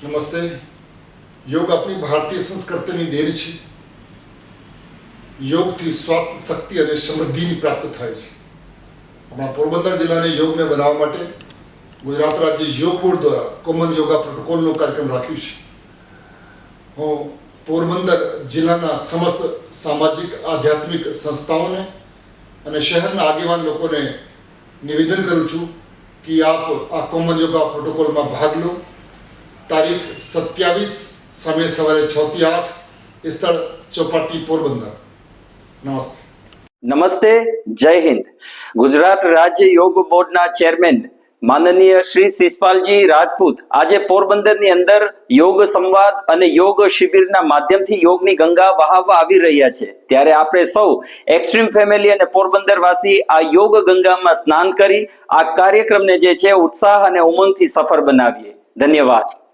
નમસ્તે. યોગ આપણી ભારતીય સંસ્કૃતિની દેન છે. યોગથી સ્વાસ્થ્ય, શક્તિ અને સમૃદ્ધિની પ્રાપ્ત થાય છે. આપણા પોરબંદર જિલ્લાને યોગમય બનાવવા માટે ગુજરાત રાજ્ય યોગ બોર્ડ દ્વારા કોમન યોગા પ્રોટોકોલનો કાર્યક્રમ રાખ્યું છે. હું પોરબંદર જિલ્લાના સમસ્ત સામાજિક આધ્યાત્મિક સંસ્થાઓને અને શહેરના આગેવાન લોકોને નિવેદન કરું છું કે આપ આ કોમન યોગા પ્રોટોકોલમાં ભાગ લો. તારીખ 27 સમય સવારે 6 થી 8, સ્થળ ચોપાટી, પોરબંદર. નમસ્તે. નમસ્તે, જય હિન્દ. ગુજરાત રાજ્ય યોગ બોર્ડના ચેરમેન માનનીય શ્રી શિષપાલજી રાજપૂત આજે પોરબંદરની અંદર યોગ સંવાદ અને યોગ શિબિરના માધ્યમથી યોગની ગંગા વહાવવા આવી રહ્યા છે. ત્યારે આપણે સૌ એક્સ્ટ્રીમ ફેમિલી અને પોરબંદર વાસી આ યોગ ગંગામાં સ્નાન કરી આ કાર્યક્રમને જે છે ઉત્સાહ અને ઉમંગથી સફળ બનાવીએ. ધન્યવાદ.